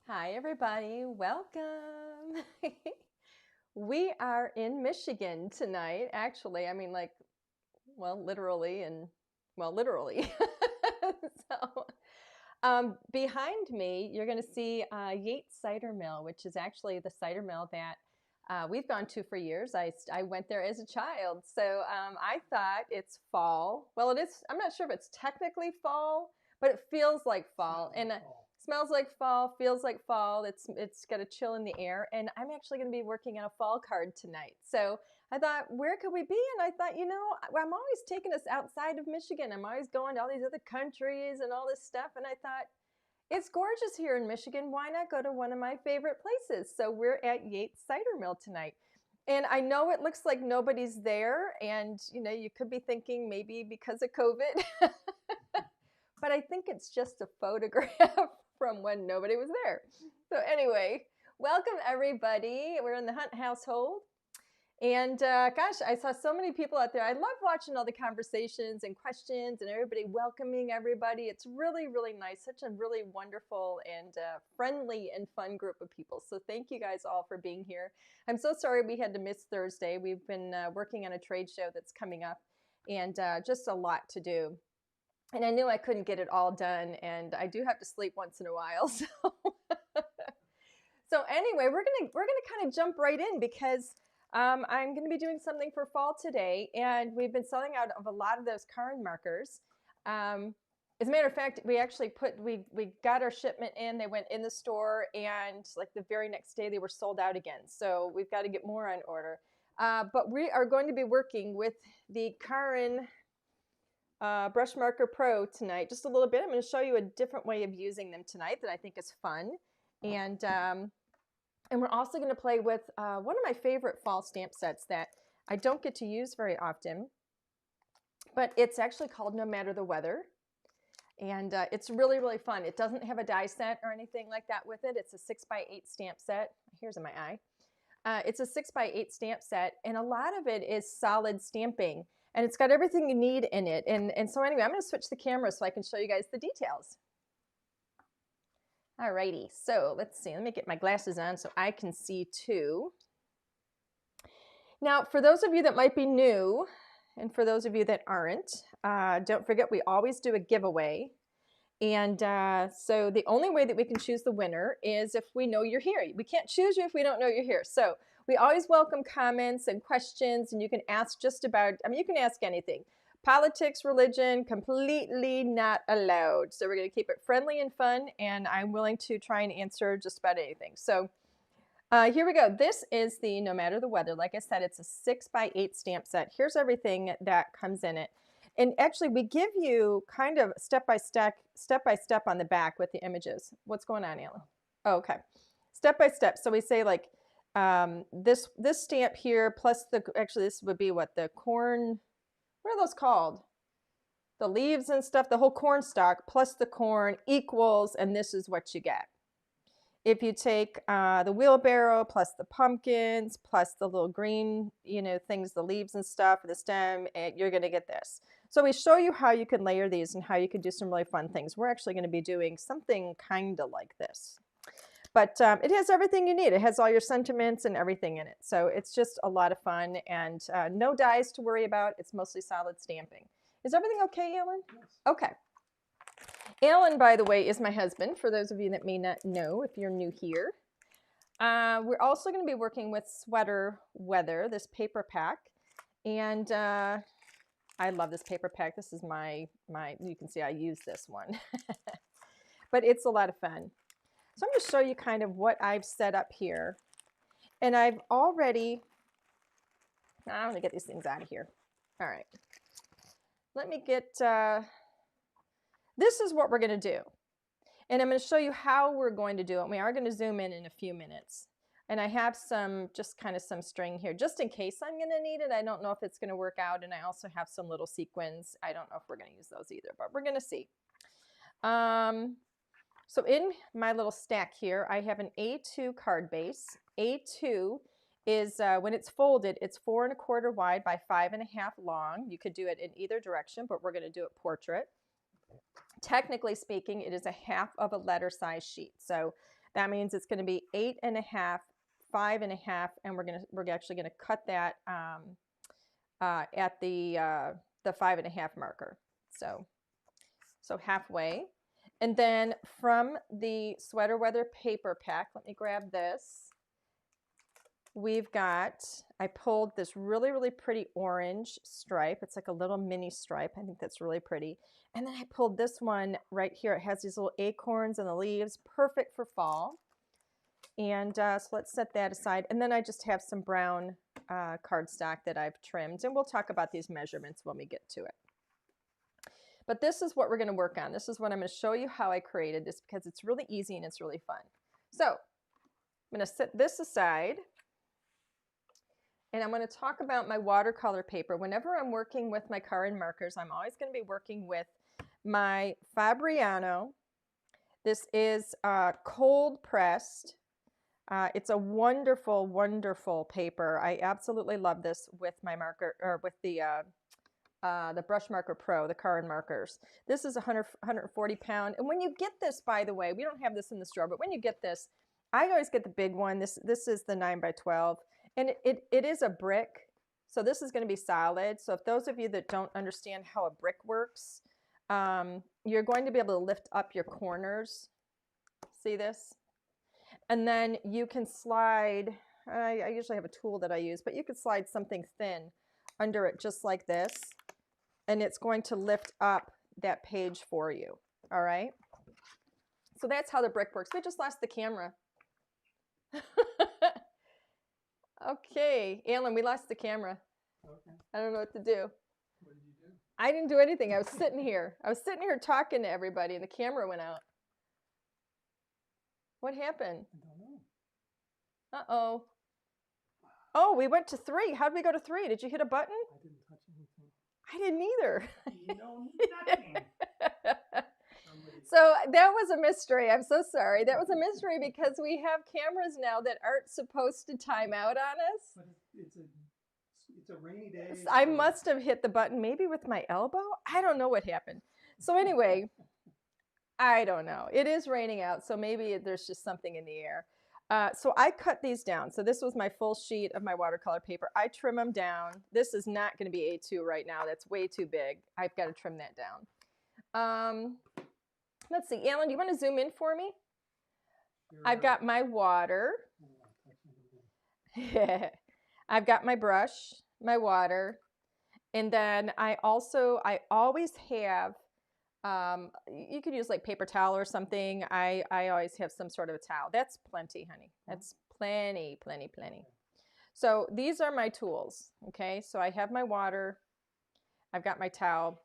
Hi, everybody. Welcome. We are in Michigan tonight. Actually, I mean, like, well, literally, and well, literally. so, Behind me, you're going to see Yates Cider Mill, which is actually the cider mill that we've gone to for years. I went there as a child. So I thought it's fall. Well, it is. I'm not sure if it's technically fall, but it feels like fall. And smells like fall, feels like fall. It's got a chill in the air. And I'm actually going to be working on a fall card tonight. So I thought, where could we be? And I thought, I'm always taking us outside of Michigan. I'm always going to all these other countries and all this stuff. And I thought, it's gorgeous here in Michigan. Why not go to one of my favorite places? So we're at Yates Cider Mill tonight. And I know it looks like nobody's there. And, you could be thinking maybe because of COVID. But I think it's just a photograph from when nobody was there. So anyway, welcome everybody. We're in the Hunt household. And gosh, I saw so many people out there. I love watching all the conversations and questions and everybody welcoming everybody. It's really, really nice. Such a really wonderful and friendly and fun group of people. So thank you guys all for being here. I'm so sorry we had to miss Thursday. We've been working on a trade show that's coming up and just a lot to do. And I knew I couldn't get it all done, and I do have to sleep once in a while. So anyway, we're gonna kind of jump right in because I'm going to be doing something for fall today, and we've been selling out of a lot of those card markers. As a matter of fact, we actually we got our shipment in. They went in the store, and like the very next day, they were sold out again. So we've got to get more on order. But we are going to be working with the Caron Brush Marker Pro tonight, just a little bit. I'm going to show you a different way of using them tonight that I think is fun. And we're also going to play with one of my favorite fall stamp sets that I don't get to use very often, but it's actually called No Matter the Weather. And it's really, really fun. It doesn't have a die set or anything like that with it. It's a 6x8 stamp set. Here's in my eye. It's a 6x8 stamp set, and a lot of it is solid stamping. And it's got everything you need in it. And so anyway, I'm going to switch the camera so I can show you guys the details. Alrighty, so let's see. Let me get my glasses on so I can see too. Now, for those of you that might be new, and for those of you that aren't, don't forget we always do a giveaway. And so the only way that we can choose the winner is if we know you're here. We can't choose you if we don't know you're here. So we always welcome comments and questions, and you can ask just about, you can ask anything. Politics, religion, completely not allowed. So we're going to keep it friendly and fun, and I'm willing to try and answer just about anything. So here we go. This is the No Matter the Weather. Like I said, it's a 6x8 stamp set. Here's everything that comes in it. And actually, we give you kind of step by step on the back with the images. What's going on, Alan? Oh, okay. Step by step. So we say like this stamp here plus actually this would be what the corn, what are those called? The leaves and stuff, the whole corn stalk plus the corn equals, and this is what you get. If you take the wheelbarrow plus the pumpkins plus the little green, things, the leaves and stuff, the stem, you're going to get this. So we show you how you can layer these and how you can do some really fun things. We're actually going to be doing something kind of like this. But it has everything you need. It has all your sentiments and everything in it. So it's just a lot of fun, and no dies to worry about. It's mostly solid stamping. Is everything okay, Alan? Yes. Okay. Alan, by the way, is my husband, for those of you that may not know if you're new here. We're also going to be working with Sweater Weather, this paper pack. And I love this paper pack. This is you can see I use this one. But it's a lot of fun. So I'm going to show you kind of what I've set up here. And I've already, I'm going to get these things out of here. All right. Let me get, this is what we're going to do. And I'm going to show you how we're going to do it. We are going to zoom in a few minutes. And I have just kind of some string here, just in case I'm going to need it. I don't know if it's going to work out. And I also have some little sequins. I don't know if we're going to use those either, but we're going to see. So in my little stack here, I have an A2 card base. A2 is, when it's folded, it's 4 1/4 wide by 5 1/2 long. You could do it in either direction, but we're going to do it portrait. Technically speaking, it is a half of a letter size sheet. So That means it's going to be 8.5, 5.5, and we're actually going to cut that at the 5.5 marker. So halfway. And then from the Sweater Weather paper pack, let me grab this. We've got, I pulled this really, really pretty orange stripe. It's like a little mini stripe. I think that's really pretty. And then I pulled this one right here. It has these little acorns and the leaves, perfect for fall. And so let's set that aside. And then I just have some brown cardstock that I've trimmed. And we'll talk about these measurements when we get to it. But this is what we're going to work on. This is what I'm going to show you how I created this because it's really easy and it's really fun. So I'm going to set this aside. And I'm going to talk about my watercolor paper. Whenever I'm working with my card markers, I'm always going to be working with my Fabriano. This is cold pressed. It's a wonderful, wonderful paper. I absolutely love this with my marker, or with the Brush Marker Pro, the card markers. This is 140 pound. And when you get this, by the way, we don't have this in the store, but when you get this, I always get the big one. This is the 9x12. And it is a brick, so this is going to be solid. So if those of you that don't understand how a brick works, you're going to be able to lift up your corners. See this? And then you can slide, I usually have a tool that I use, but you could slide something thin under it just like this, and it's going to lift up that page for you, all right? So that's how the brick works. We just lost the camera. Okay, Alan, we lost the camera. Okay. I don't know what to do. What did you do? I didn't do anything. I was sitting here. I was sitting here talking to everybody, and the camera went out. What happened? I don't know. Uh-oh. Oh, we went to 3. How did we go to 3? Did you hit a button? I didn't touch anything. I didn't either. You know nothing. So that was a mystery. I'm so sorry. That was a mystery because we have cameras now that aren't supposed to time out on us. But it's a rainy day. I must have hit the button maybe with my elbow. I don't know what happened. So anyway, I don't know. It is raining out, so maybe there's just something in the air. So I cut these down. So this was my full sheet of my watercolor paper. I trim them down. This is not going to be A2 right now. That's way too big. I've got to trim that down. Let's see. Alan, do you want to zoom in for me? I've got my water. I've got my brush, my water, and then I always have, you could use like paper towel or something. I always have some sort of a towel. That's plenty, honey. That's plenty, plenty, plenty. So these are my tools, okay? So I have my water. I've got my towel.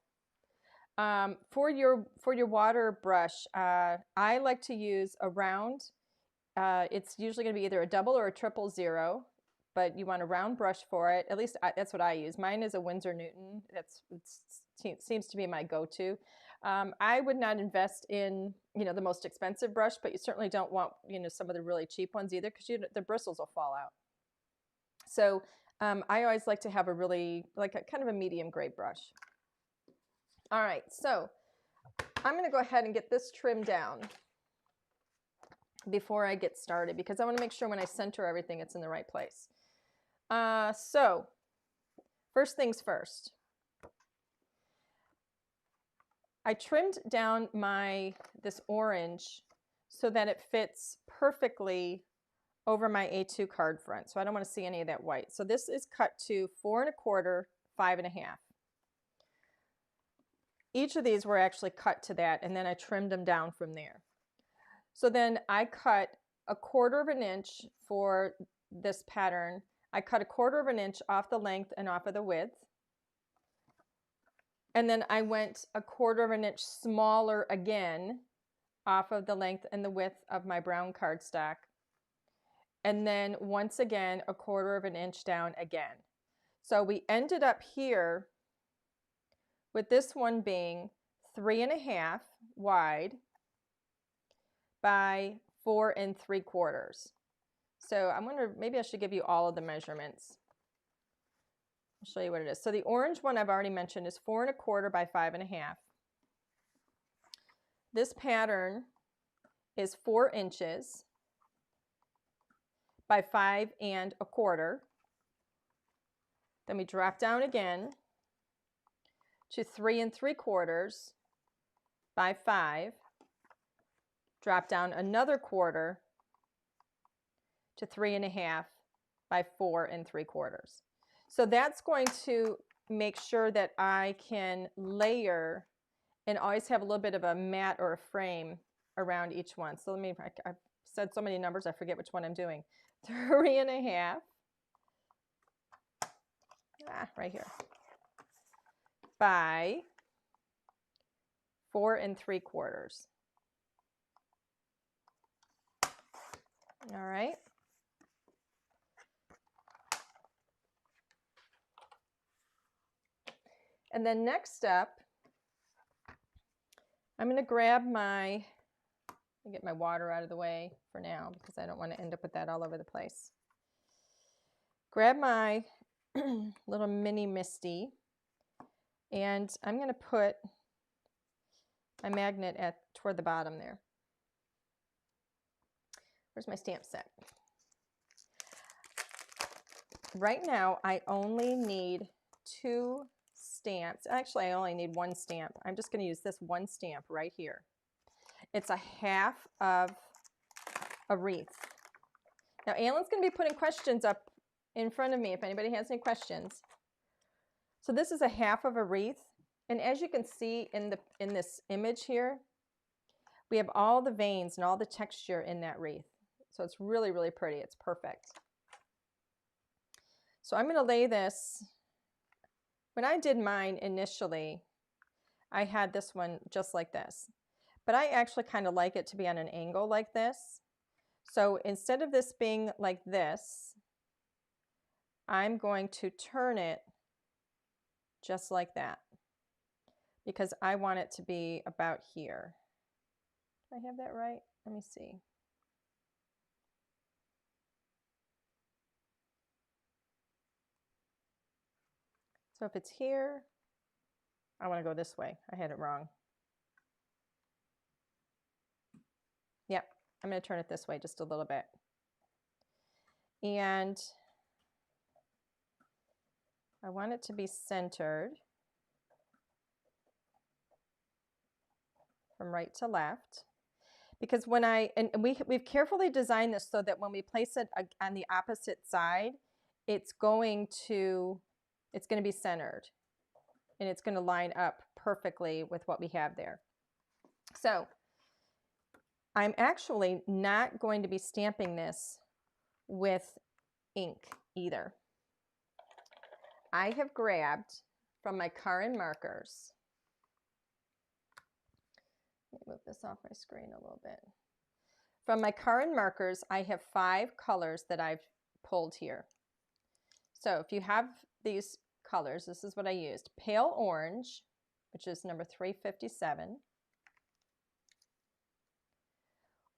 For your water brush, I like to use a round. It's usually going to be either a double or a triple zero, but you want a round brush for it. At least that's what I use. Mine is a Winsor Newton. It seems to be my go-to. I would not invest in, the most expensive brush, but you certainly don't want, some of the really cheap ones either, because the bristles will fall out. So I always like to have a really, like a kind of a medium grade brush. All right, so I'm going to go ahead and get this trimmed down before I get started, because I want to make sure when I center everything, it's in the right place. So first things first. I trimmed down this orange so that it fits perfectly over my A2 card front. So I don't want to see any of that white. So this is cut to 4 1/4, 5 1/2. Each of these were actually cut to that, and then I trimmed them down from there. So then I cut 1/4 inch for this pattern. I cut 1/4 inch off the length and off of the width. And then I went 1/4 inch smaller again off of the length and the width of my brown cardstock. And then once again, 1/4 inch down again. So we ended up here with this one being 3 1/2 wide by 4 3/4. So I wonder, maybe I should give you all of the measurements. I'll show you what it is. So the orange one I've already mentioned is 4 1/4 by 5 1/2. This pattern is 4 inches. by 5 1/4. Then we drop down again to 3 3/4 by 5. Drop down another quarter to 3 1/2 by 4 3/4. So that's going to make sure that I can layer and always have a little bit of a mat or a frame around each one. So let me, I've said so many numbers, I forget which one I'm doing. 3 1/2, right here, by 4 3/4. All right. And then next up, I'm going to grab my, get my water out of the way for now because I don't want to end up with that all over the place. Grab my little mini Misty, and I'm going to put my magnet toward the bottom there. Where's my stamp set? Right now, I only need 2 stamps. Actually, I only need 1 stamp. I'm just going to use this 1 stamp right here. It's a half of a wreath. Now, Alan's going to be putting questions up in front of me if anybody has any questions. So this is a half of a wreath. And as you can see in this image here, we have all the veins and all the texture in that wreath. So it's really, really pretty. It's perfect. So I'm going to lay this. When I did mine initially, I had this one just like this. But I actually kind of like it to be on an angle like this. So instead of this being like this, I'm going to turn it just like that because I want it to be about here. Do I have that right? Let me see. So if it's here, I want to go this way. I had it wrong. Yep, I'm going to turn it this way just a little bit. And I want it to be centered from right to left. Because when we've carefully designed this so that when we place it on the opposite side, it's going to be centered. And it's going to line up perfectly with what we have there. So I'm actually not going to be stamping this with ink either. I have grabbed from my Caron markers. Let me move this off my screen a little bit. From my Caron markers, I have 5 colors that I've pulled here. So if you have these colors, this is what I used. Pale orange, which is number 357.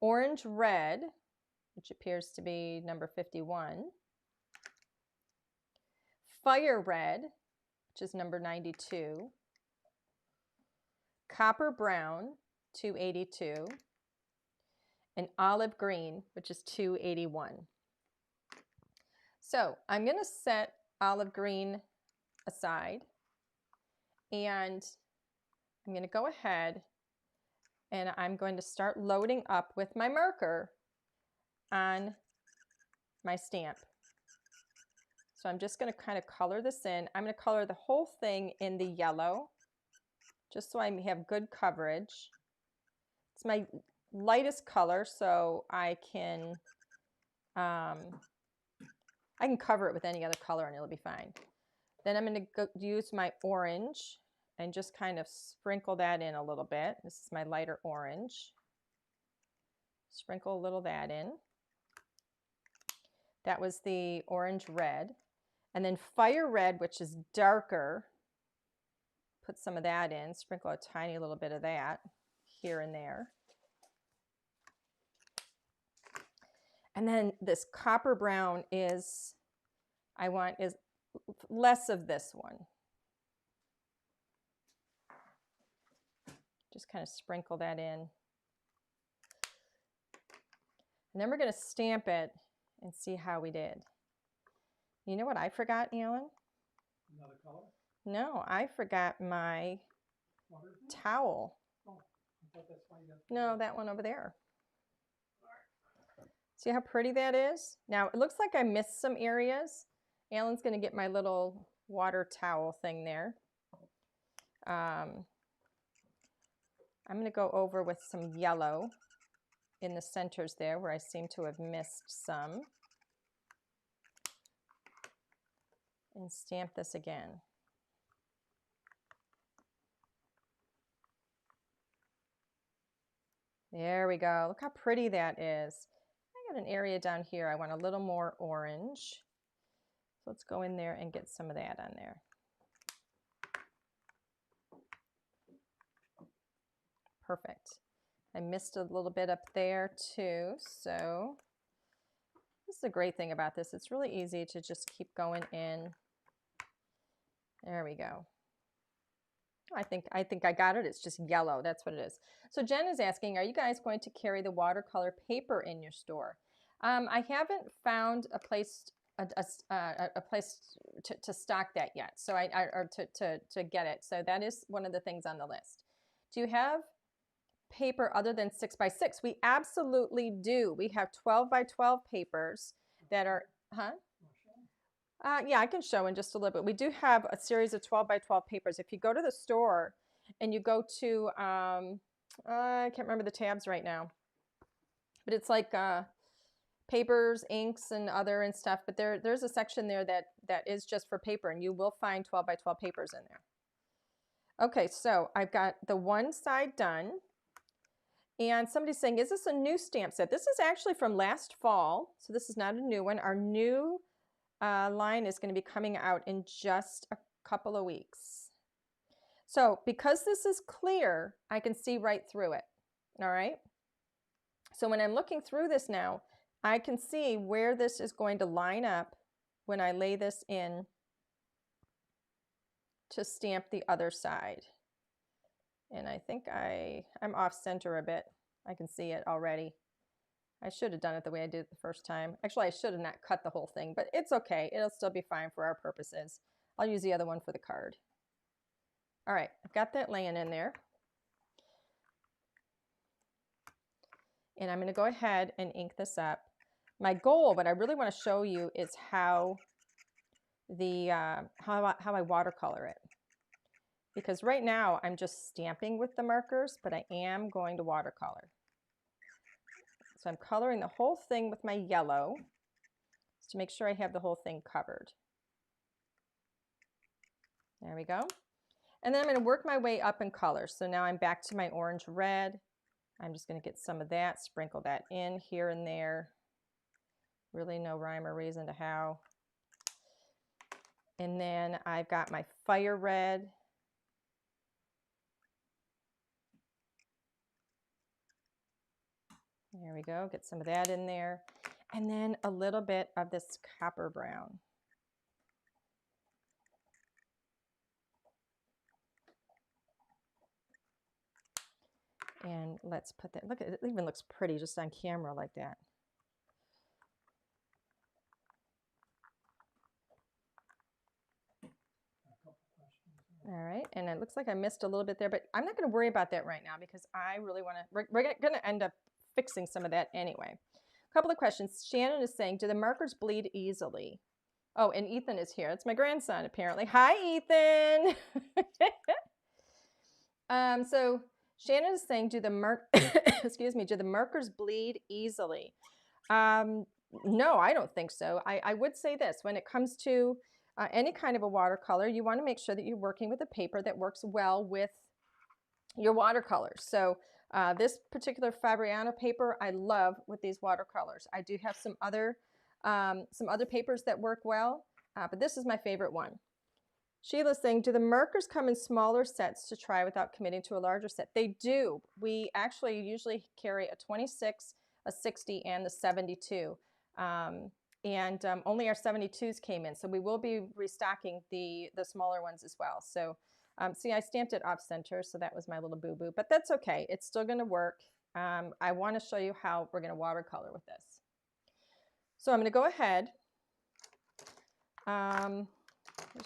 Orange red, which appears to be number 51. Fire red, which is number 92. Copper brown, 282. And olive green, which is 281. So I'm going to set olive green aside, and I'm going to go ahead and I'm going to start loading up with my marker on my stamp. So I'm just going to kind of color this in. I'm going to color the whole thing in the yellow, just so I have good coverage. It's my lightest color, so I can cover it with any other color and it'll be fine. Then I'm going to use my orange and just kind of sprinkle that in a little bit. This is my lighter orange. Sprinkle a little of that in. That was the orange red. And then fire red, which is darker, put some of that in. Sprinkle a tiny little bit of that here and there. And then this copper brown is less of this one. Just kind of sprinkle that in. And then we're going to stamp it and see how we did. You know what I forgot, Alan? Another color? No, I forgot my towel. Oh, I thought that's why you got. No, that one over there. See how pretty that is? Now, it looks like I missed some areas. Alan's going to get my little water towel thing there. I'm going to go over with some yellow in the centers there where I seem to have missed some. And stamp this again. There we go. Look how pretty that is. I got an area down here. I want a little more orange. So let's go in there and get some of that on there. Perfect. I missed a little bit up there too. So this is a great thing about this. It's really easy to just keep going in. There we go. I think I got it. It's just yellow. That's what it is. So Jen is asking, are you guys going to carry the watercolor paper in your store? I haven't found a place to stock that yet. So or to get it. So that is one of the things on the list. Do you have paper other than 6x6? We absolutely do. We have 12x12 papers that are, yeah, I can show in just a little bit. We do have a series of 12x12 papers. If you go to the store and you go to, I can't remember the tabs right now, but it's like papers, inks, and other and stuff. But there's a section there that is just for paper, and you will find 12x12 papers in there. Okay, so I've got the one side done. And somebody's saying, is this a new stamp set? This is actually from last fall, so this is not a new one. Our new line is going to be coming out in just a couple of weeks. So because this is clear, I can see right through it. All right. So when I'm looking through this now, I can see where this is going to line up when I lay this in to stamp the other side. And I think I'm off center a bit. I can see it already. I should have done it the way I did it the first time. Actually, I should have not cut the whole thing, but it's okay. It'll still be fine for our purposes. I'll use the other one for the card. All right, I've got that laying in there. And I'm going to go ahead and ink this up. My goal, what I really want to show you is how I watercolor it. Because right now I'm just stamping with the markers, but I am going to watercolor. So I'm coloring the whole thing with my yellow to make sure I have the whole thing covered. There we go. And then I'm going to work my way up in color. So now I'm back to my orange red. I'm just going to get some of that, sprinkle that in here and there. Really no rhyme or reason to how. And then I've got my fire red. There we go, get some of that in there. And then a little bit of this copper brown. And let's put that, look, it even looks pretty just on camera like that. All right, and it looks like I missed a little bit there, but I'm not going to worry about that right now because I really want to, we're going to end up fixing some of that anyway. A couple of questions. Shannon is saying, do the markers bleed easily? Oh, and Ethan is here. It's my grandson, apparently. Hi, Ethan. So Shannon is saying, do the excuse me, do the markers bleed easily? No, I don't think so. I would say this, when it comes to any kind of a watercolor, you want to make sure that you're working with a paper that works well with your watercolors. So this particular Fabriano paper, I love with these watercolors. I do have some other papers that work well, but this is my favorite one. Sheila's saying, do the markers come in smaller sets to try without committing to a larger set? They do. We actually usually carry a 26, a 60, and the 72. Only our 72s came in, so we will be restocking the smaller ones as well. So see, I stamped it off center, so that was my little boo-boo, but that's okay. It's still going to work. I want to show you how we're going to watercolor with this. So I'm going to go ahead. There's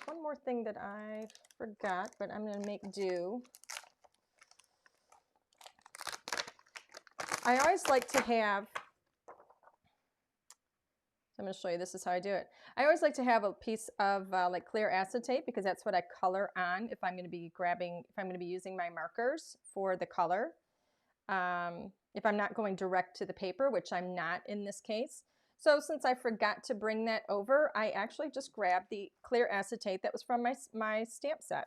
one more thing that I forgot, but I'm going to make do. I always like to have, I'm going to show you, this is how I do it. I always like to have a piece of like clear acetate, because that's what I color on if I'm going to be using my markers for the color. If I'm not going direct to the paper, which I'm not in this case. So since I forgot to bring that over, I actually just grabbed the clear acetate that was from my stamp set.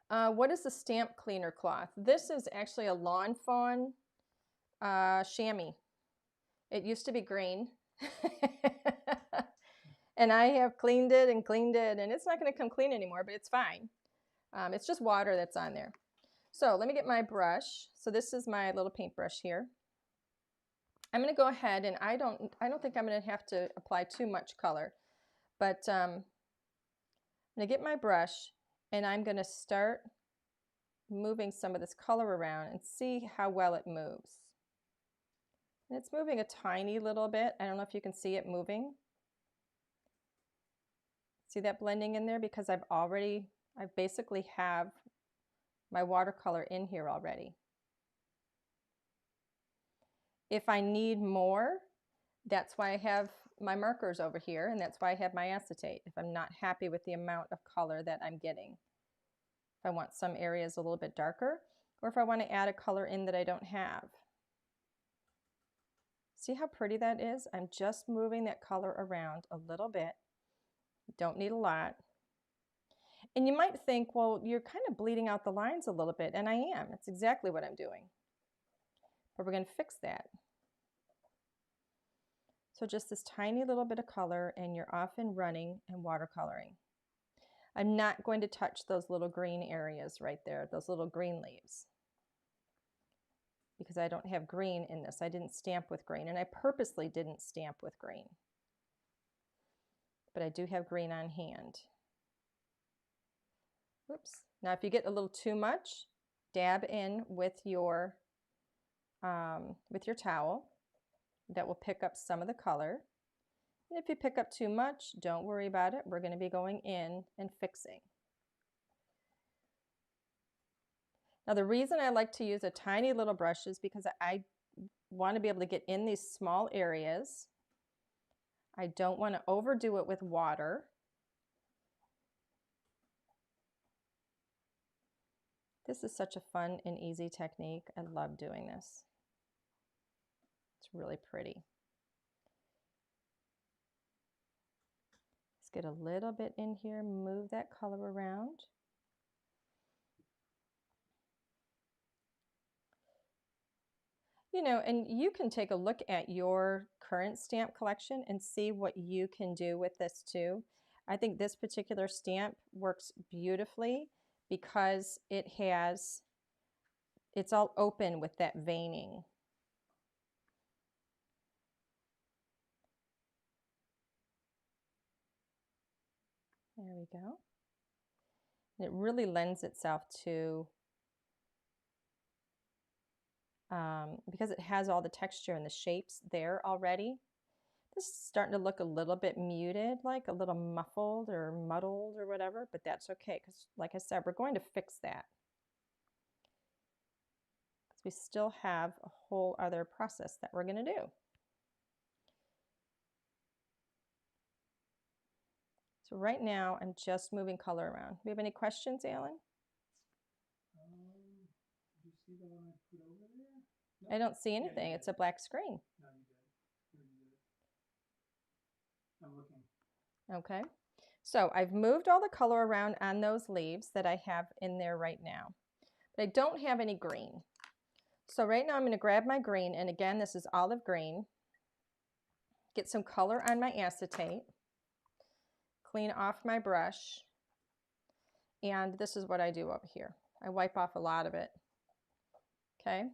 What is the stamp cleaner cloth? This is actually a Lawn Fawn chamois. It used to be green. And I have cleaned it, and it's not going to come clean anymore, but it's fine. It's just water that's on there. So let me get my brush. So this is my little paintbrush here. I'm going to go ahead, and I don't think I'm going to have to apply too much color, but I'm going to get my brush, and I'm going to start moving some of this color around and see how well it moves. And it's moving a tiny little bit. I don't know if you can see it moving. See that blending in there? Because I basically have my watercolor in here already. If I need more, that's why I have my markers over here, and that's why I have my acetate, if I'm not happy with the amount of color that I'm getting. If I want some areas a little bit darker, or if I want to add a color in that I don't have. See how pretty that is? I'm just moving that color around a little bit. Don't need a lot. And you might think, well, you're kind of bleeding out the lines a little bit, and I am. It's exactly what I'm doing. But we're going to fix that. So just this tiny little bit of color, and you're off and running and watercoloring. I'm not going to touch those little green areas right there, those little green leaves, because I don't have green in this. I didn't stamp with green, and I purposely didn't stamp with green. But I do have green on hand. Oops. Now if you get a little too much, dab in with your towel. That will pick up some of the color. And if you pick up too much, don't worry about it. We're going to be going in and fixing. Now the reason I like to use a tiny little brush is because I want to be able to get in these small areas. I don't want to overdo it with water. This is such a fun and easy technique. I love doing this. It's really pretty. Let's get a little bit in here, move that color around. You know, and you can take a look at your current stamp collection and see what you can do with this too. I think this particular stamp works beautifully because it's all open with that veining. There we go. And it really lends itself to, because it has all the texture and the shapes there already. This is starting to look a little bit muted, like a little muffled or muddled or whatever, but that's okay, because like I said, we're going to fix that. Because we still have a whole other process that we're going to do. So right now, I'm just moving color around. Do you have any questions, Alan? Did you see the one I put over there? No? I don't see anything. Yeah, it's a black screen. No, you did. You did. I'm looking. Okay. So I've moved all the color around on those leaves that I have in there right now. But I don't have any green. So right now I'm going to grab my green, and again, this is olive green. Get some color on my acetate. Clean off my brush. And this is what I do over here. I wipe off a lot of it. Okay.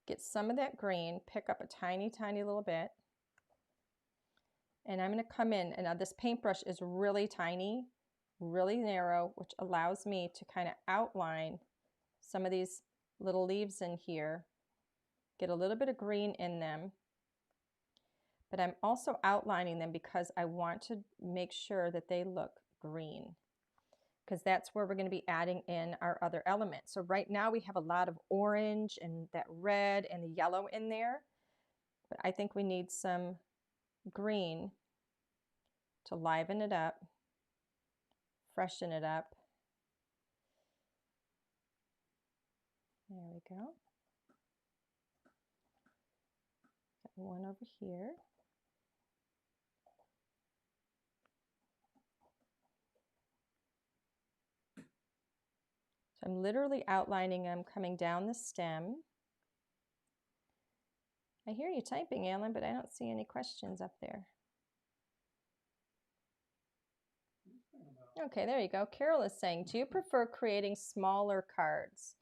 Get some of that green, pick up a tiny, tiny little bit. And I'm going to come in, and now this paintbrush is really tiny, really narrow, which allows me to kind of outline some of these little leaves in here, get a little bit of green in them. but I'm also outlining them because I want to make sure that they look green, because that's where we're going to be adding in our other elements. So right now we have a lot of orange and that red and the yellow in there, but I think we need some green to liven it up, freshen it up. There we go. Got one over here. So I'm literally outlining them coming down the stem. I hear you typing, Alan, but I don't see any questions up there. Okay, there you go. Carol is saying, do you prefer creating smaller cards?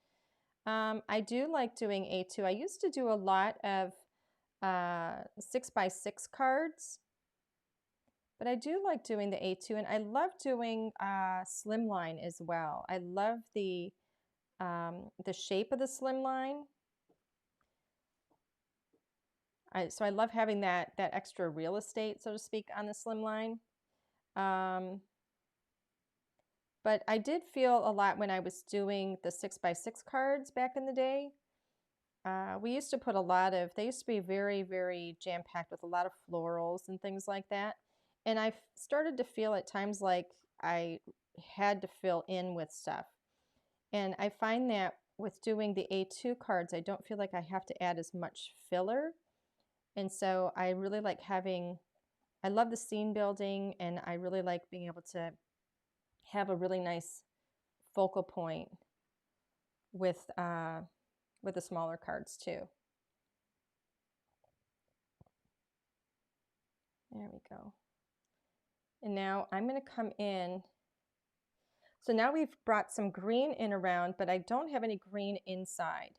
I do like doing A2. I used to do a lot of 6x6 cards, but I do like doing the A2, and I love doing slimline as well. I love the shape of the slimline. So I love having that extra real estate, so to speak, on the slimline. But I did feel a lot when I was doing the 6x6 cards back in the day. We used to put a lot of, they used to be very, very jam-packed with a lot of florals and things like that. And I started to feel at times like I had to fill in with stuff. And I find that with doing the A2 cards, I don't feel like I have to add as much filler. And so I really like having, I love the scene building, and I really like being able to have a really nice focal point with the smaller cards too. There we go. And now I'm going to come in. So now we've brought some green in around, but I don't have any green inside.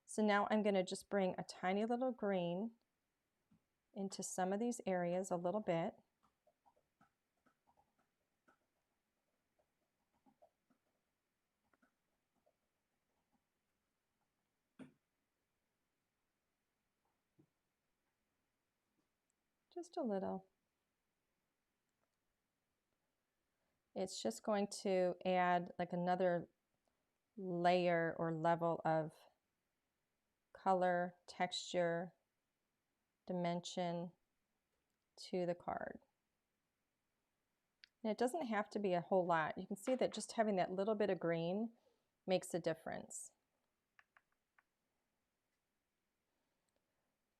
So now I'm going to just bring a tiny little green into some of these areas a little bit. Just a little. It's just going to add like another layer or level of color, texture, dimension to the card. And it doesn't have to be a whole lot. You can see that just having that little bit of green makes a difference.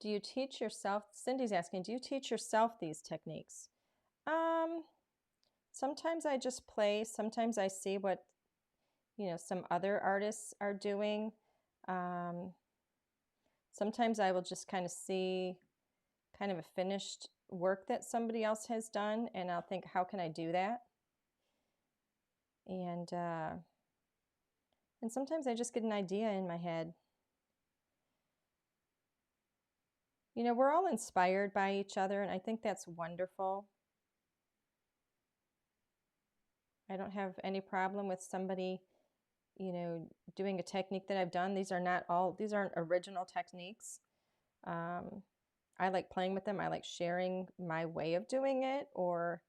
Do you teach yourself? Cindy's asking, do you teach yourself these techniques? Sometimes I just play. Sometimes I see what, some other artists are doing. Sometimes I will just kind of see kind of a finished work that somebody else has done, and I'll think, how can I do that? And sometimes I just get an idea in my head. We're all inspired by each other, and I think that's wonderful. I don't have any problem with somebody, doing a technique that I've done. These aren't original techniques. I like playing with them. I like sharing my way of doing it or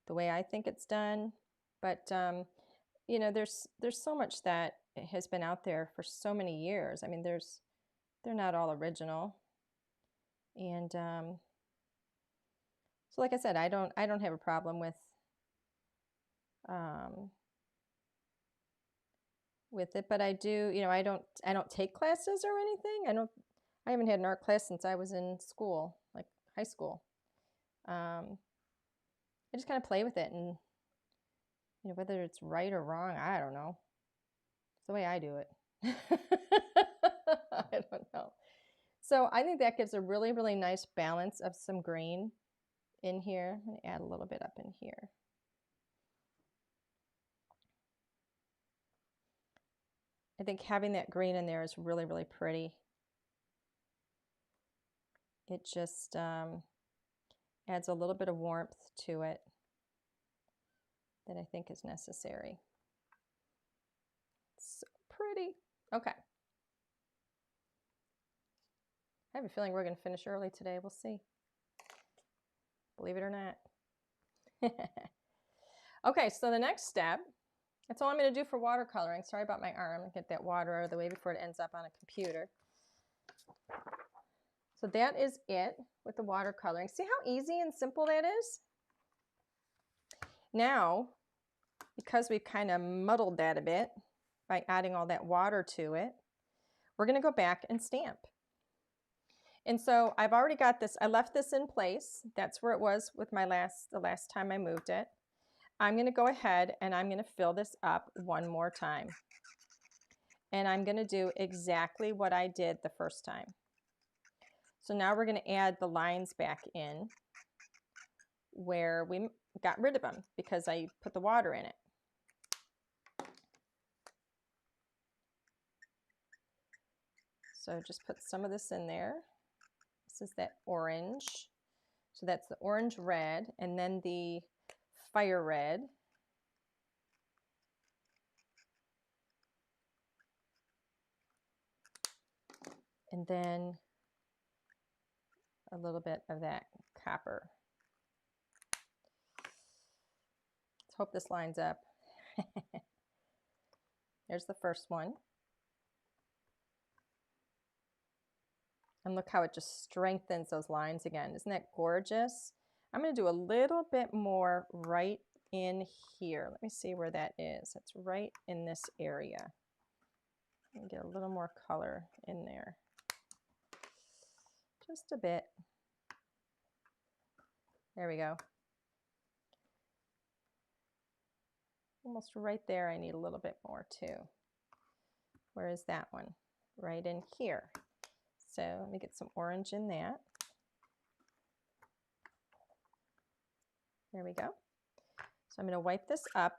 the way I think it's done. But, there's so much that has been out there for so many years. I mean, they're not all original. And so like I said, I don't have a problem with it, but I do, I don't take classes or anything. I haven't had an art class since I was in school, like high school. I just kind of play with it, and whether it's right or wrong, I don't know. It's the way I do it. I don't know. So I think that gives a really, really nice balance of some green in here. I'm going to add a little bit up in here. I think having that green in there is really, really pretty. It just adds a little bit of warmth to it that I think is necessary. So pretty. Okay. I have a feeling we're going to finish early today. We'll see. believe it or not. Okay, so the next step, that's all I'm going to do for watercoloring. Sorry about my arm. Get that water out of the way before it ends up on a computer. So that is it with the watercoloring. See how easy and simple that is? Now, because we've kind of muddled that a bit by adding all that water to it, we're going to go back and stamp. And so I've already got this. I left this in place. That's where it was with my the last time I moved it. I'm going to go ahead and I'm going to fill this up one more time. And I'm going to do exactly what I did the first time. So now we're going to add the lines back in where we got rid of them because I put the water in it. So just put some of this in there. This is that orange. So that's the orange red and then the fire red. And then a little bit of that copper. Let's hope this lines up. There's the first one. And look how it just strengthens those lines again. Isn't that gorgeous? I'm going to do a little bit more right in here. Let me see where that is. It's right in this area. And get a little more color in there. Just a bit. There we go. Almost right there. I need a little bit more too. Where is that one? Right in here. So let me get some orange in that. There we go. So I'm going to wipe this up.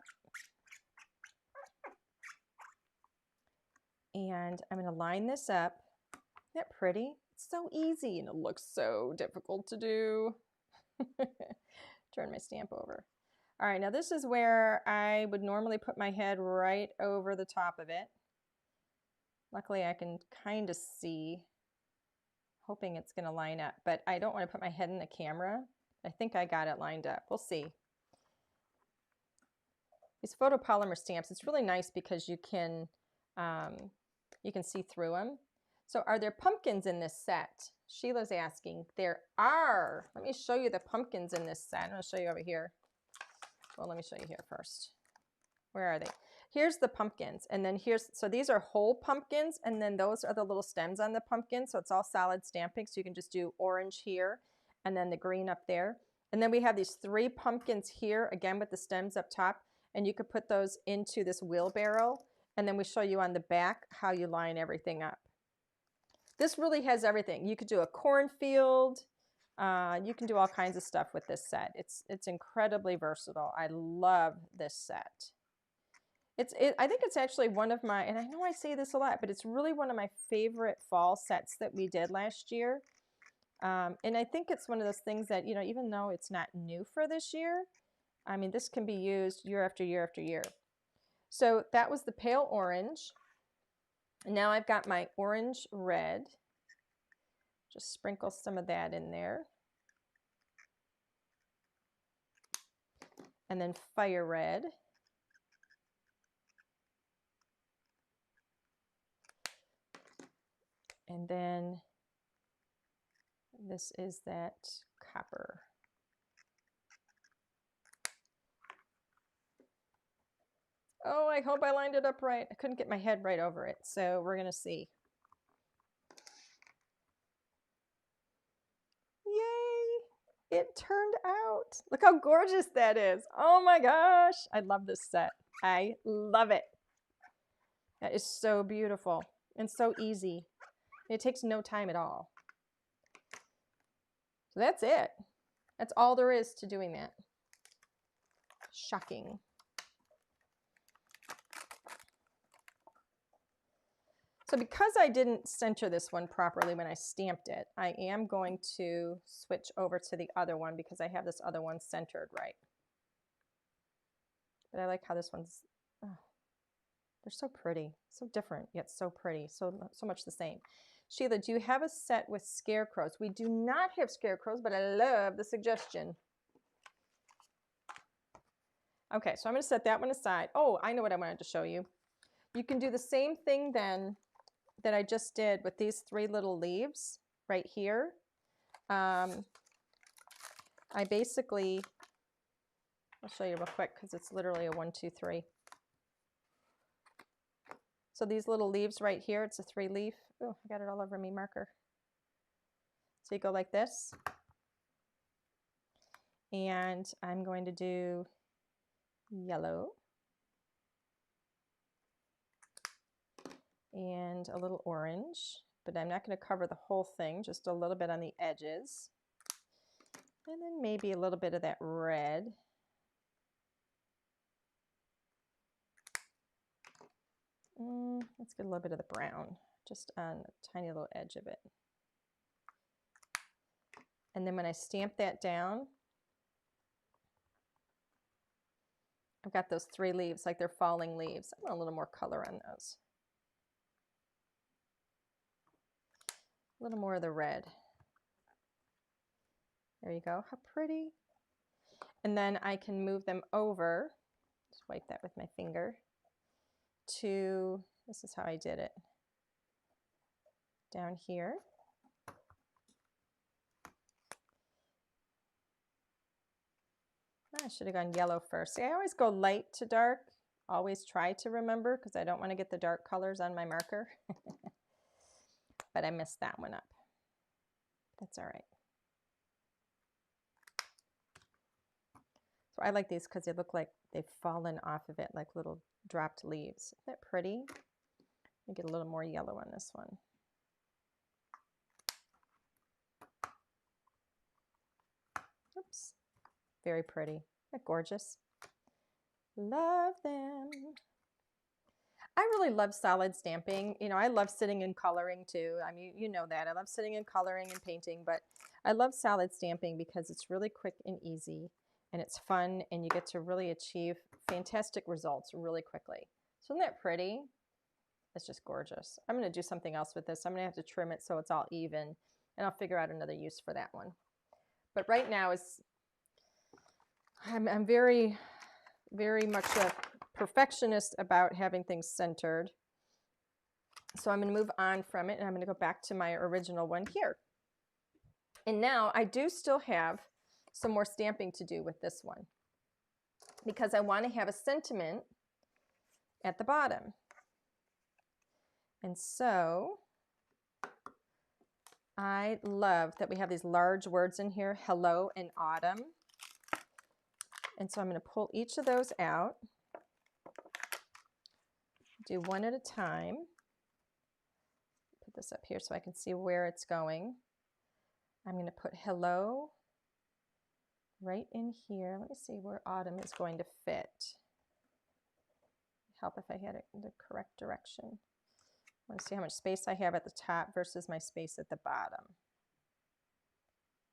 And I'm going to line this up. Isn't that pretty? It's so easy and it looks so difficult to do. Turn my stamp over. All right, now this is where I would normally put my head right over the top of it. Luckily I can kind of see, hoping it's going to line up, but I don't want to put my head in the camera. I think I got it lined up. We'll see. These photopolymer stamps, it's really nice because you can see through them. So are there pumpkins in this set? Sheila's asking. There are. Let me show you the pumpkins in this set. I'm going to show you over here. Well, let me show you here first. Where are they? Here's the pumpkins. And then so these are whole pumpkins. And then those are the little stems on the pumpkin. So it's all solid stamping. So you can just do orange here and then the green up there. And then we have these 3 pumpkins here, again with the stems up top. And you could put those into this wheelbarrow. And then we show you on the back how you line everything up. This really has everything. You could do a cornfield. You can do all kinds of stuff with this set. It's incredibly versatile. I love this set. I think it's actually one of my, and I know I say this a lot, but it's really one of my favorite fall sets that we did last year. And I think it's one of those things that, you know, even though it's not new for this year, I mean, this can be used year after year after year. So that was the pale orange. And now I've got my orange red. Just sprinkle some of that in there. And then fire red. And then this is that copper. Oh, I hope I lined it up right. I couldn't get my head right over it, so we're gonna see. Yay! It turned out. Look how gorgeous that is. Oh my gosh, I love this set. I love it. That is so beautiful and so easy. It takes no time at all. So that's it. That's all there is to doing that. Shocking. So because I didn't center this one properly when I stamped it, I am going to switch over to the other one because I have this other one centered right. But I like how this one's, oh, they're so pretty, so different, yet so pretty, so much the same. Sheila, do you have a set with scarecrows? We do not have scarecrows, but I love the suggestion. Okay, so I'm going to set that one aside. Oh, I know what I wanted to show you. You can do the same thing then that I just did with these 3 little leaves right here. I basically, I'll show you real quick because it's literally a 1, 2, 3. So these little leaves right here, it's a 3 leaf. Oh, I got it all over me marker. So you go like this. And I'm going to do yellow and a little orange, but I'm not going to cover the whole thing, just a little bit on the edges. And then maybe a little bit of that red. Let's get a little bit of the brown, just on a tiny little edge of it. And then when I stamp that down, I've got those 3 leaves, like they're falling leaves. I want a little more color on those. A little more of the red. There you go, how pretty. And then I can move them over, just wipe that with my finger, to, this is how I did it, down here. I should have gone yellow first. See, I always go light to dark, always try to remember, because I don't want to get the dark colors on my marker. But I messed that one up. That's all right. So I like these because they look like they've fallen off of it like little dropped leaves. Isn't that pretty? Let me get a little more yellow on this one. Oops. Very pretty. Isn't that gorgeous? Love them. I really love solid stamping. You know, I love sitting and coloring too. I mean, you know that. I love sitting and coloring and painting, but I love solid stamping because it's really quick and easy and it's fun and you get to really achieve fantastic results really quickly. So isn't that pretty? It's just gorgeous. I'm going to do something else with this. I'm going to have to trim it so it's all even and I'll figure out another use for that one. But right now I'm very, very much a perfectionist about having things centered. So I'm going to move on from it and I'm going to go back to my original one here. And now I do still have some more stamping to do with this one because I want to have a sentiment at the bottom. And so I love that we have these large words in here, hello and autumn. And so I'm going to pull each of those out, do one at a time. Put this up here so I can see where it's going. I'm going to put hello right in here. Let me see where autumn is going to fit. Help if I had it in the correct direction. I want to see how much space I have at the top versus my space at the bottom.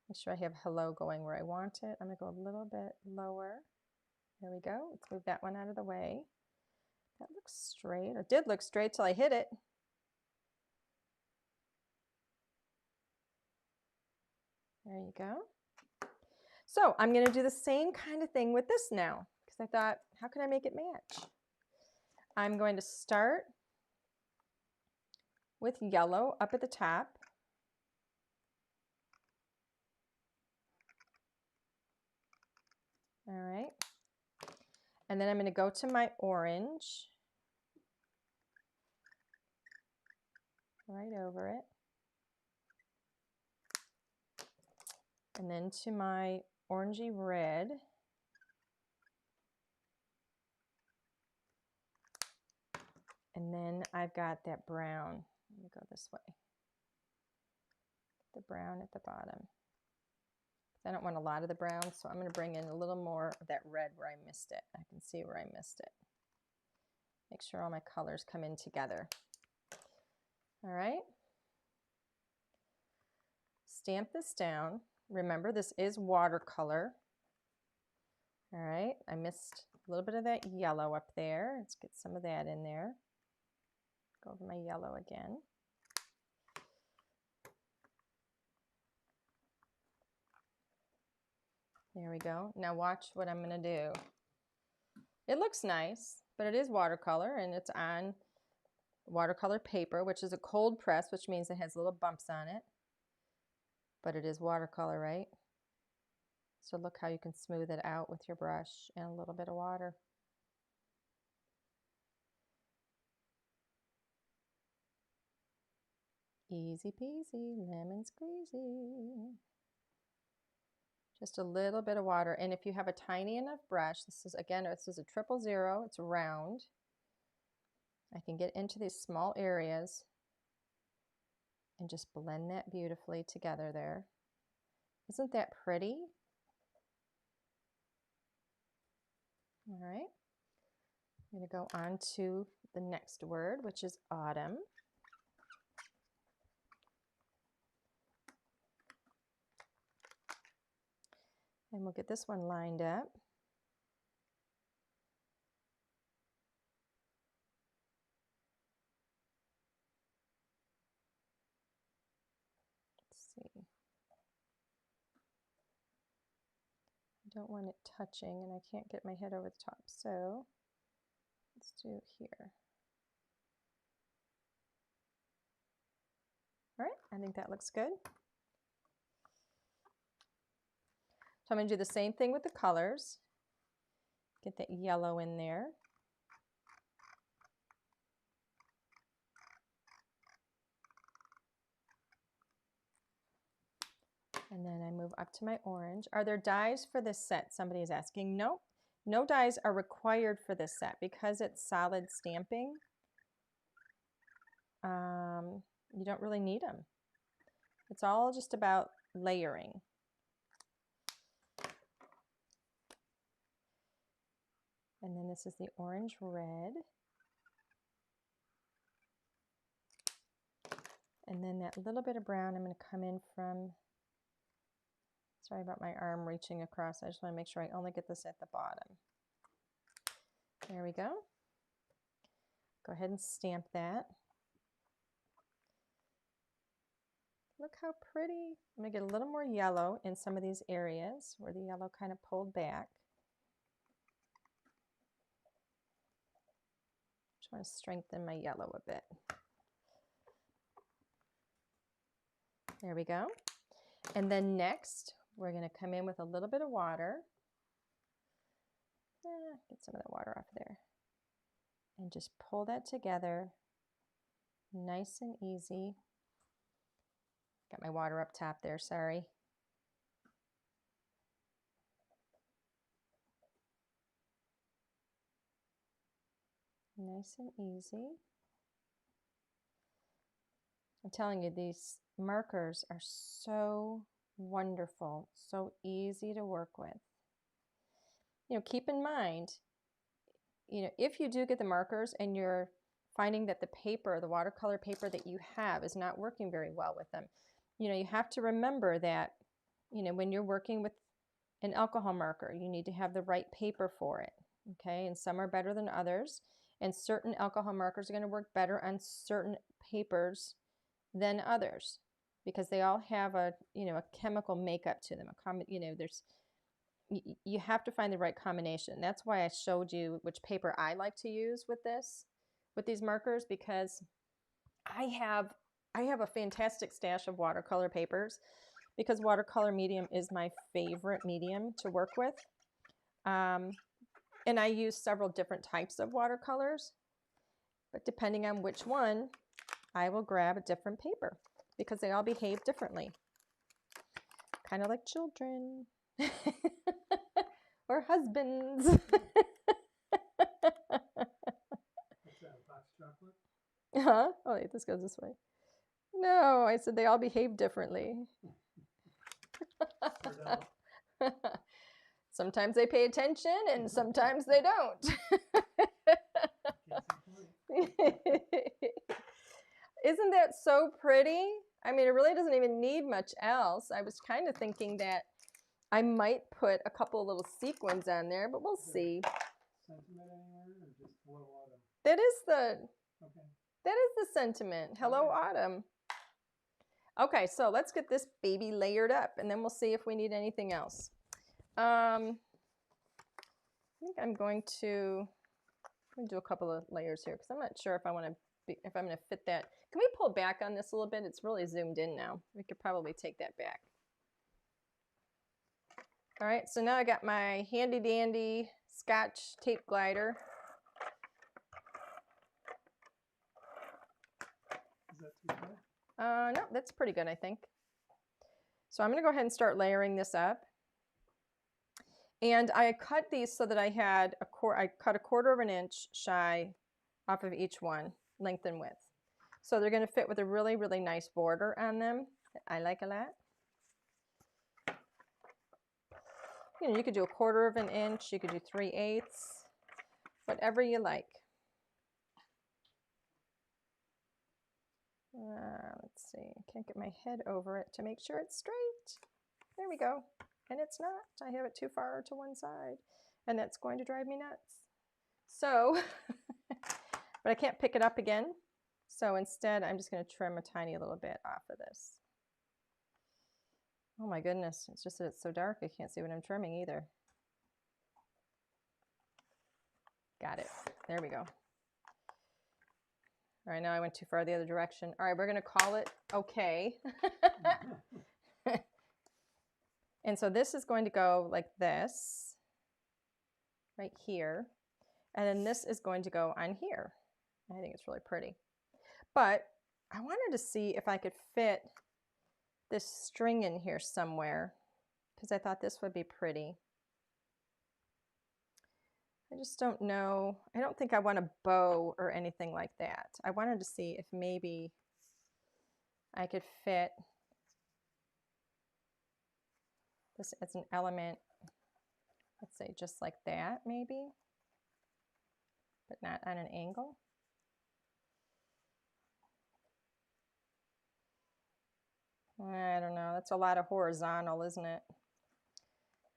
Make sure I have hello going where I want it. I'm going to go a little bit lower. There we go. Let's move that one out of the way. That looks straight. It did look straight till I hit it. There you go. So I'm going to do the same kind of thing with this now because I thought, how can I make it match? I'm going to start with yellow up at the top. All right. And then I'm going to go to my orange, right over it. And then to my orangey red. And then I've got that brown. Let me go this way. The brown at the bottom. I don't want a lot of the brown, so I'm going to bring in a little more of that red where I missed it. I can see where I missed it. Make sure all my colors come in together. All right. Stamp this down. Remember, this is watercolor. All right, I missed a little bit of that yellow up there. Let's get some of that in there. Go over my yellow again. There we go. Now watch what I'm going to do. It looks nice, but it is watercolor, and it's on watercolor paper, which is a cold press, which means it has little bumps on it. But it is watercolor, right? So look how you can smooth it out with your brush and a little bit of water. Easy peasy, lemon squeezy. Just a little bit of water. And if you have a tiny enough brush, this is a 000, it's round. I can get into these small areas and just blend that beautifully together there. Isn't that pretty? All right. I'm going to go on to the next word, which is autumn. And we'll get this one lined up. Let's see. I don't want it touching, and I can't get my head over the top, so let's do it here. All right, I think that looks good. So I'm going to do the same thing with the colors. Get that yellow in there. And then I move up to my orange. Are there dyes for this set? Somebody is asking. No, no dyes are required for this set because it's solid stamping. You don't really need them. It's all just about layering. And then this is the orange red. And then that little bit of brown, I'm going to come in from, sorry about my arm reaching across. I just want to make sure I only get this at the bottom. There we go. Go ahead and stamp that. Look how pretty. I'm going to get a little more yellow in some of these areas where the yellow kind of pulled back. Just want to strengthen my yellow a bit. There we go. And then next, we're going to come in with a little bit of water. Get some of that water off there. And just pull that together. Nice and easy. Got my water up top there, sorry. Nice and easy. I'm telling you, these markers are so wonderful, so easy to work with. You know, keep in mind, you know, if you do get the markers and you're finding that the paper, the watercolor paper that you have is not working very well with them, you know, you have to remember that, you know, when you're working with an alcohol marker, you need to have the right paper for it, okay? And some are better than others, and certain alcohol markers are going to work better on certain papers than others because they all have a, you know, a chemical makeup to them. You know, you have to find the right combination. That's why I showed you which paper I like to use with these markers, because I have a fantastic stash of watercolor papers because watercolor medium is my favorite medium to work with. And I use several different types of watercolors, but depending on which one, I will grab a different paper because they all behave differently. Kind of like children or husbands. What's that, box chocolate? Huh? Oh, wait, this goes this way. No, I said they all behave differently. Sometimes they pay attention and sometimes they don't. Isn't that so pretty? I mean, it really doesn't even need much else. I was kind of thinking that I might put a couple little sequins on there, but we'll see. Sentiment anywhere or just hello autumn? That is the Okay. sentiment. Hello, autumn. Okay, so let's get this baby layered up and then we'll see if we need anything else. think I'm going to do a couple of layers here because I'm not sure if I want to if I'm going to fit that. Can we pull back on this a little bit? It's really zoomed in now. We could probably take that back. All right, so now I got my handy dandy Scotch tape glider. Is that too high? No, that's pretty good, I think. So I'm going to go ahead and start layering this up. And I cut these so that I had I cut 1/4 of an inch shy off of each one, length and width. So they're going to fit with a really, really nice border on them that I like a lot. You know, you could do 1/4 of an inch, you could do 3/8, whatever you like. Let's see, I can't get my head over it to make sure it's straight. There we go. And it's not. I have it too far to one side, and that's going to drive me nuts. So, but I can't pick it up again. So instead, I'm just going to trim a tiny little bit off of this. Oh my goodness, it's just that it's so dark, I can't see what I'm trimming either. Got it. There we go. All right, now I went too far the other direction. All right, we're going to call it okay. And so this is going to go like this, right here. And then this is going to go on here. I think it's really pretty. But I wanted to see if I could fit this string in here somewhere because I thought this would be pretty. I just don't know. I don't think I want a bow or anything like that. I wanted to see if maybe I could fit this as an element, let's say just like that maybe, but not on an angle. I don't know. That's a lot of horizontal, isn't it?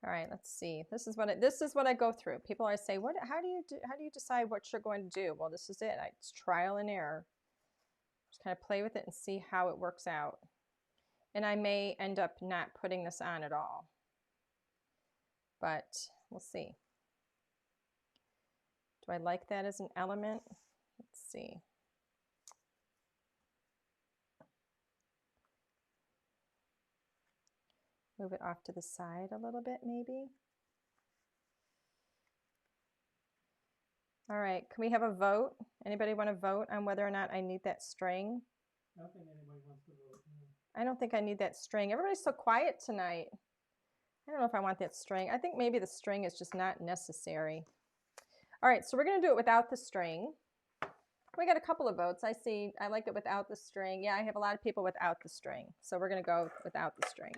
All right, let's see. This is what I go through. People always say, how do you decide what you're going to do? Well, this is it. It's trial and error. Just kind of play with it and see how it works out. And I may end up not putting this on at all, but we'll see. Do I like that as an element? Let's see. Move it off to the side a little bit, maybe. All right, can we have a vote? Anybody want to vote on whether or not I need that string? I don't think anybody wants to vote. No. I don't think I need that string. Everybody's so quiet tonight. I don't know if I want that string. I think maybe the string is just not necessary. All right, so we're going to do it without the string. We got a couple of votes. I see. I like it without the string. Yeah, I have a lot of people without the string. So we're going to go without the string.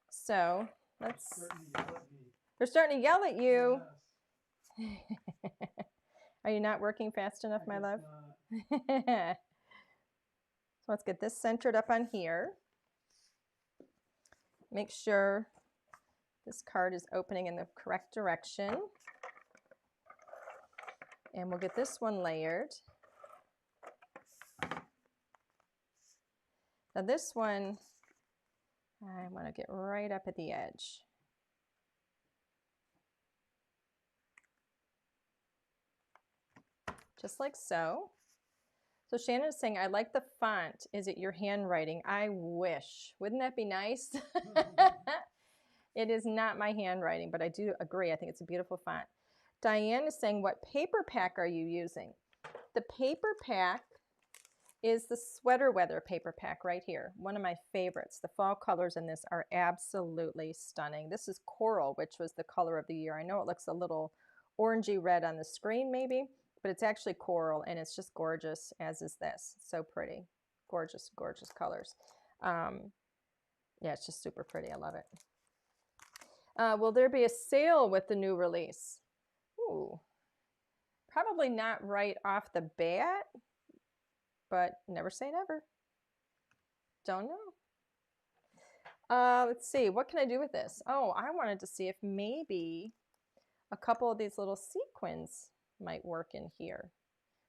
So let's. They're starting to yell at you. Yes. Are you not working fast enough, my love? So let's get this centered up on here. Make sure this card is opening in the correct direction. And we'll get this one layered. Now this one, I want to get right up at the edge. Just like so. So Shannon is saying, I like the font. Is it your handwriting? I wish. Wouldn't that be nice? It is not my handwriting, but I do agree. I think it's a beautiful font. Diane is saying, what paper pack are you using? The paper pack is the Sweater Weather paper pack right here. One of my favorites. The fall colors in this are absolutely stunning. This is coral, which was the color of the year. I know it looks a little orangey red on the screen maybe, but it's actually coral and it's just gorgeous, as is this. So pretty. Gorgeous, gorgeous colors. Yeah, it's just super pretty. I love it. Will there be a sale with the new release? Ooh, probably not right off the bat, but never say never. Don't know. Let's see, what can I do with this? Oh, I wanted to see if maybe a couple of these little sequins might work in here.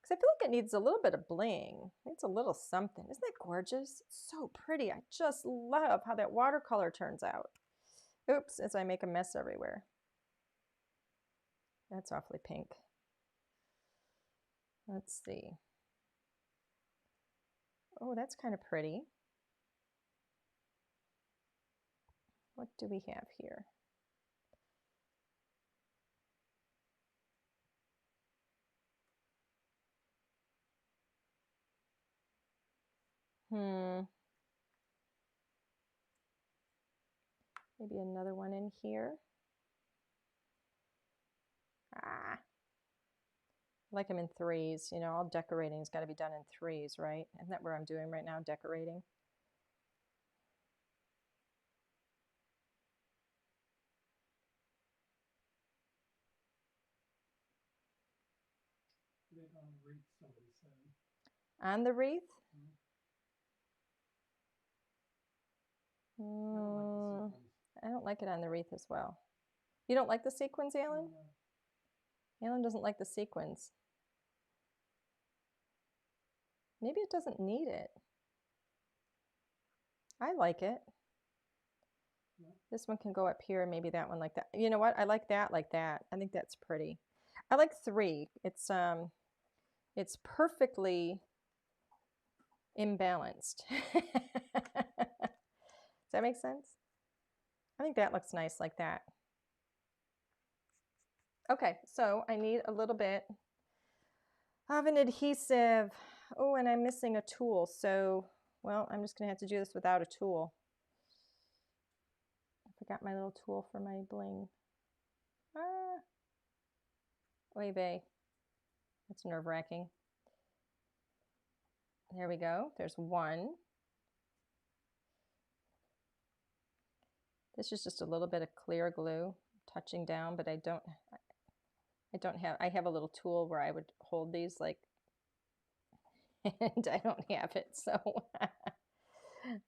Because I feel like it needs a little bit of bling. It needs a little something. Isn't that gorgeous? It's so pretty. I just love how that watercolor turns out. Oops, as I make a mess everywhere. That's awfully pink. Let's see. Oh, that's kind of pretty. What do we have here? Maybe another one in here. I like them in threes. You know, all decorating's got to be done in threes, right? Isn't that what I'm doing right now, decorating? On the wreath, somebody said. On the wreath? I don't like it on the wreath as well. You don't like the sequins, Alan? No. Alan doesn't like the sequins. Maybe it doesn't need it. I like it. Yeah. This one can go up here, maybe that one like that. You know what? I like that like that. I think that's pretty. I like 3. It's perfectly imbalanced. Does that make sense? I think that looks nice like that. Okay, so I need a little bit of an adhesive. Oh, and I'm missing a tool. So, well, I'm just going to have to do this without a tool. I forgot my little tool for my bling. Oy vey. That's nerve-wracking. There we go. There's one. This is just a little bit of clear glue touching down, but I have a little tool where I would hold these like, and I don't have it, so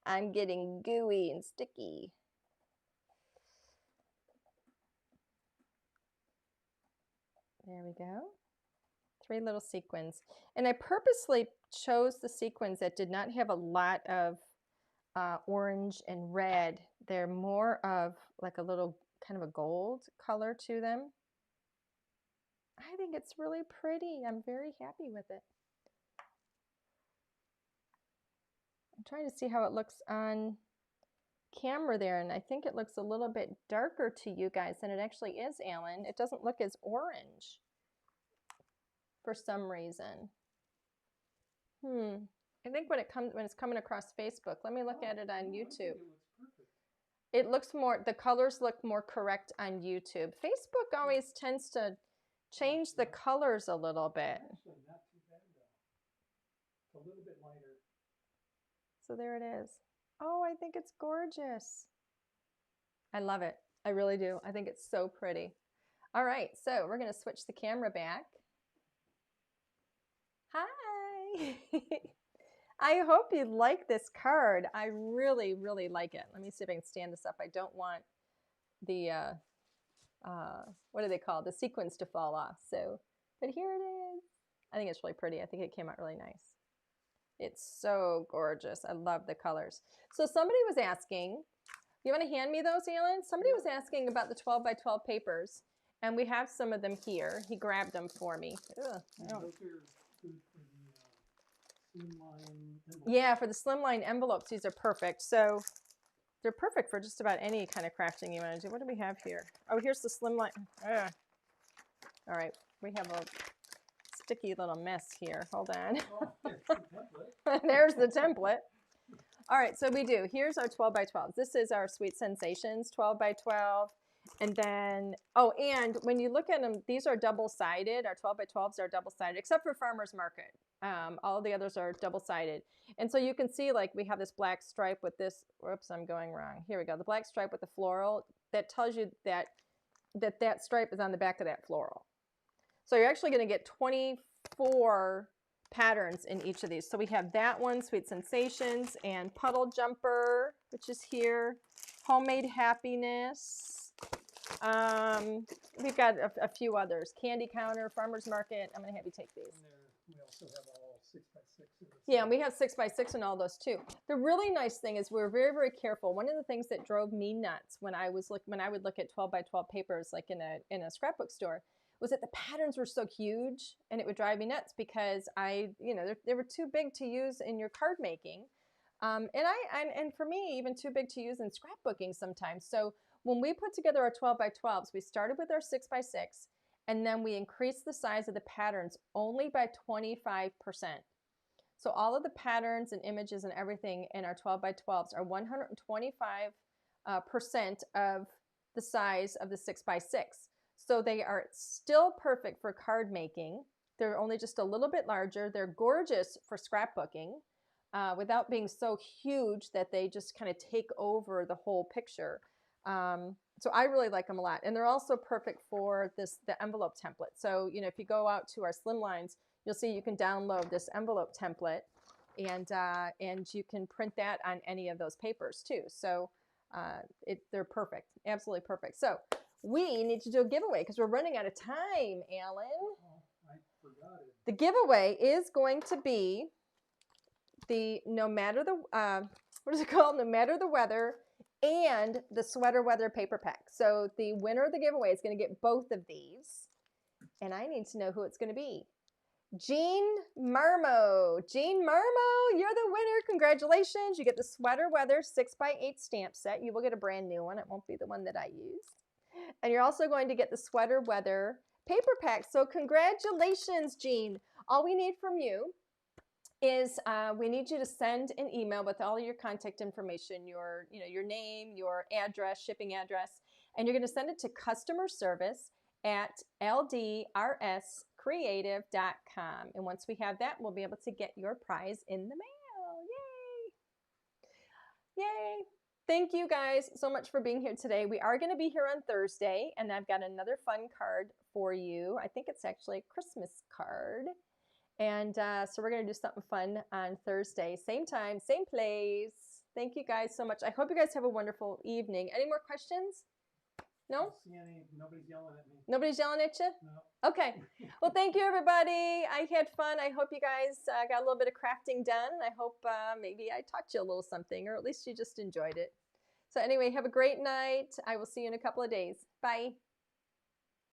I'm getting gooey and sticky. There we go. 3 little sequins. And I purposely chose the sequins that did not have a lot of orange and red. They're more of like a little kind of a gold color to them. I think it's really pretty. I'm very happy with it. I'm trying to see how it looks on camera there, and I think it looks a little bit darker to you guys than it actually is, Alan. It doesn't look as orange for some reason. I think when it's coming across Facebook, let me look at it on YouTube. It looks more, the colors look more correct on YouTube. Facebook always tends to change the colors a little bit. Actually, not too bad though. It's a little bit lighter. So there it is. Oh, I think it's gorgeous. I love it. I really do. I think it's so pretty. All right, so we're going to switch the camera back. Hi. I hope you like this card. I really, really like it. Let me see if I can stand this up. I don't want the, what do they call it? The sequins to fall off. So, but here it is. I think it's really pretty. I think it came out really nice. It's so gorgeous. I love the colors. So somebody was asking, you want to hand me those, Alan? Somebody was asking about the 12 by 12 papers, and we have some of them here. He grabbed them for me. Ugh, those are good for the slimline envelopes. Yeah, for the slimline envelopes, these are perfect. So they're perfect for just about any kind of crafting you want to do. What do we have here? Oh, here's the slimline. Ugh. All right, we have a sticky little mess here. Hold on. Oh, there's the template. There's the template. All right, so we do. Here's our 12 by 12. This is our Sweet Sensations 12 by 12. And then, oh, and when you look at them, these are double-sided. Our 12 by 12s are double-sided, except for Farmer's Market. All the others are double-sided. And so you can see, like, we have this black stripe with this. Whoops, I'm going wrong. Here we go. The black stripe with the floral. That tells you that that stripe is on the back of that floral. So you're actually going to get 24 patterns in each of these. So we have that one, Sweet Sensations, and Puddle Jumper, which is here, Homemade Happiness. We've got a few others, Candy Counter, Farmer's Market. I'm going to have you take these. We also have all 6x6. Yeah, and we have 6x6 and all those too. The really nice thing is we're very, very careful. One of the things that drove me nuts when I would look at 12 by 12 papers, like in a scrapbook store, was that the patterns were so huge, and it would drive me nuts because they were too big to use in your card making. And for me, even too big to use in scrapbooking sometimes. So when we put together our 12 by 12s, we started with our 6 by 6, and then we increased the size of the patterns only by 25%. So all of the patterns and images and everything in our 12 by 12s are 125% of the size of the 6 by 6. So they are still perfect for card making. They're only just a little bit larger. They're gorgeous for scrapbooking without being so huge that they just kind of take over the whole picture. So I really like them a lot. And they're also perfect for the envelope template. So, if you go out to our Slimlines, you'll see you can download this envelope template, and you can print that on any of those papers too. So they're perfect, absolutely perfect. So we need to do a giveaway because we're running out of time, Alan. Oh, I forgot it. The giveaway is going to be the No Matter the what is it called? No Matter the Weather and the Sweater Weather paper pack. So the winner of the giveaway is going to get both of these, and I need to know who it's going to be. Jean Marmo. Jean Marmo, you're the winner. Congratulations. You get the Sweater Weather 6x8 stamp set. You will get a brand new one. It won't be the one that I used. And you're also going to get the Sweater Weather paper pack. So congratulations, Jean. All we need from you is we need you to send an email with all your contact information, your name, your address, shipping address, and you're going to send it to customer service at LDRScreative.com. And once we have that, we'll be able to get your prize in the mail. Yay! Yay! Thank you guys so much for being here today. We are going to be here on Thursday, and I've got another fun card for you. I think it's actually a Christmas card. And so we're going to do something fun on Thursday. Same time, same place. Thank you guys so much. I hope you guys have a wonderful evening. Any more questions? No? Nobody's yelling at me. Nobody's yelling at you? No. Okay. Well, thank you, everybody. I had fun. I hope you guys got a little bit of crafting done. I hope maybe I taught you a little something, or at least you just enjoyed it. So anyway, have a great night. I will see you in a couple of days. Bye.